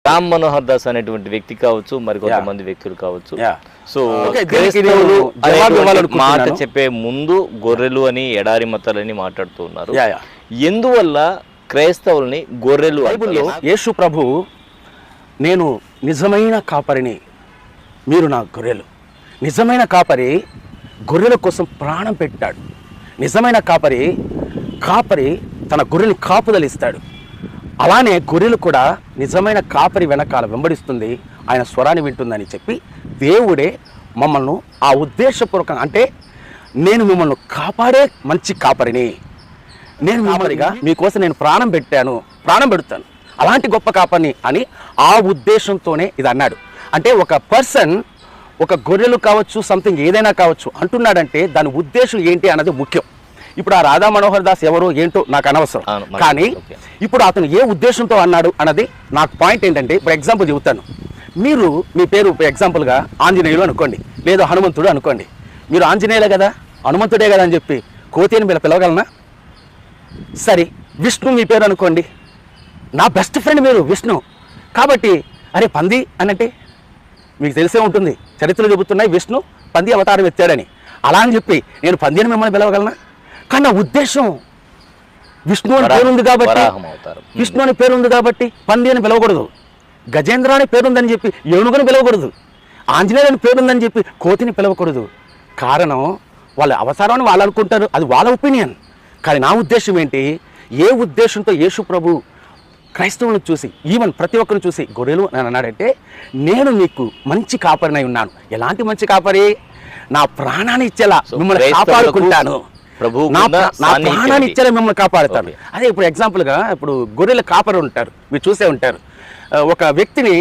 రామ్ మనోహర్ దాస్ అనేటువంటి వ్యక్తి కావచ్చు, మరి కొంతమంది వ్యక్తులు కావచ్చు. సో మాట చెప్పే ముందు గొర్రెలు అని ఎడారి మతాలని మాట్లాడుతూ ఉన్నారు. ఎందువల్ల క్రైస్తవుల్ని గొర్రెలు? బైబిల్లో యేసు ప్రభు నేను నిజమైన కాపరిని, మీరు నా గొర్రెలు. నిజమైన కాపరి గొర్రెల కోసం ప్రాణం పెట్టాడు. నిజమైన కాపరి తన గొర్రెలు కాపుదలిస్తాడు. అలానే గొర్రెలు కూడా నిజమైన కాపరి వెనకాల వెంబడిస్తుంది, ఆయన స్వరాన్ని వింటుందని చెప్పి దేవుడే మమ్మల్ని ఆ ఉద్దేశపూర్వకంగా, అంటే నేను మిమ్మల్ని కాపాడే మంచి కాపరిని, నేను కాపరిగా మీకోసం నేను ప్రాణం పెడతాను, అలాంటి గొప్ప కాపరిని అని ఆ ఉద్దేశంతోనే ఇది అన్నాడు. అంటే ఒక పర్సన్ ఒక గొర్రెలు కావచ్చు, సంథింగ్ ఏదైనా కావచ్చు అంటున్నాడంటే దాని ఉద్దేశం ఏంటి అన్నది ముఖ్యం. ఇప్పుడు ఆ రాధా మనోహర్ దాస్ ఎవరో ఏంటో నాకు అనవసరం, కానీ ఇప్పుడు అతను ఏ ఉద్దేశంతో అన్నాడు అన్నది నాకు పాయింట్ ఏంటంటే, ఇప్పుడు ఎగ్జాంపుల్ చెబుతాను. మీరు మీ పేరు ఎగ్జాంపుల్గా ఆంజనేయులు అనుకోండి, లేదా హనుమంతుడు అనుకోండి. మీరు ఆంజనేయులే కదా, హనుమంతుడే కదా అని చెప్పి కోతి అని పిలవగలనా? సరే, విష్ణు మీ పేరు అనుకోండి, నా బెస్ట్ ఫ్రెండ్ మీరు విష్ణు కాబట్టి అరే పంది అనంటే మీకు తెలిసే ఉంటుంది, చరిత్రలు చెబుతున్నాయి విష్ణు పంది అవతారం ఎత్తాడని. అలా అని చెప్పి నేను పంది అని మిమ్మల్ని పిలవగలనా? కానీ నా ఉద్దేశం విష్ణు అని పేరుంది కాబట్టి పంది అని పిలవకూడదు. గజేంద్ర అని పేరుందని చెప్పి ఏనుగుని పిలవకూడదు. ఆంజనేయులు అని పేరుందని చెప్పి కోతిని పిలవకూడదు. కారణం వాళ్ళ అవసరం అని వాళ్ళు అనుకుంటారు, అది వాళ్ళ ఒపీనియన్. కానీ నా ఉద్దేశం ఏంటి, ఏ ఉద్దేశంతో యేసు ప్రభు క్రైస్తవులను చూసి, ఈవెన్ ప్రతి ఒక్కరిని చూసి గొర్రెలు అని అన్నాడంటే, నేను మీకు మంచి కాపరినై ఉన్నాను. ఎలాంటి మంచి కాపరి? నా ప్రాణాన్ని ఇచ్చేలా మిమ్మల్ని కాపాడుకుంటాను, నా ప్రాణాన్ని ఇచ్చేలా మిమ్మల్ని కాపాడుతాను. అదే ఇప్పుడు ఎగ్జాంపుల్గా ఇప్పుడు గొర్రెల కాపరి ఉంటారు, మీరు చూసే ఉంటారు. ఒక వ్యక్తిని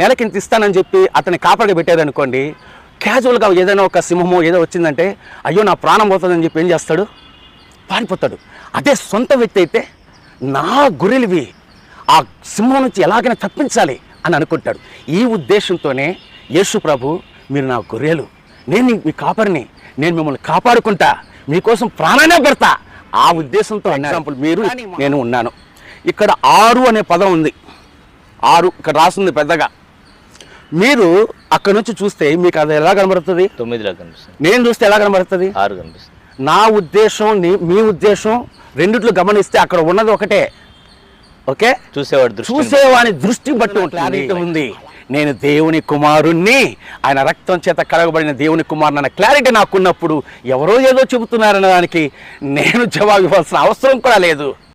నెలకింత ఇస్తానని చెప్పి అతన్ని కాపరిగా పెట్టారనుకోండి, క్యాజువల్గా ఏదైనా ఒక సింహమో ఏదో వచ్చిందంటే అయ్యో నా ప్రాణం పోతుందని చెప్పి ఏం చేస్తాడు? పారిపోతాడు. అదే సొంత వ్యక్తి అయితే నా గొర్రెలివి, ఆ సింహం నుంచి ఎలాగైనా తప్పించాలి అని అనుకుంటాడు. ఈ ఉద్దేశంతోనే యేసు ప్రభు మీరు నా గొర్రెలు, నేను మీ కాపరిని, నేను మిమ్మల్ని కాపాడుకుంటా, మీకోసం ప్రాణాన్ని పెడతా, ఆ ఉద్దేశంతో ఎగ్జాంపుల్ మీరు నేను ఉన్నాను. ఇక్కడ 6 అనే పదం ఉంది, 6 ఇక్కడ రాస్తుంది పెద్దగా. మీరు అక్కడ నుంచి చూస్తే మీకు అది ఎలా కనబడుతుంది? 9 కనిపిస్తుంది. నేను చూస్తే ఎలా కనబడుతుంది? 6 కనిపిస్తుంది. నా ఉద్దేశం మీ ఉద్దేశం రెండిట్లో గమనిస్తే అక్కడ ఉన్నది ఒకటే. ఓకే, చూసేవాని దృష్టి బట్టి క్లారిటీ ఉంది. నేను దేవుని కుమారుణ్ణి, ఆయన రక్తం చేత కలగబడిన దేవుని కుమారుని అన్న క్లారిటీ నాకున్నప్పుడు ఎవరో ఏదో చెబుతున్నారన్న దానికి నేను జవాబు ఇవ్వాల్సిన అవసరం కూడా లేదు.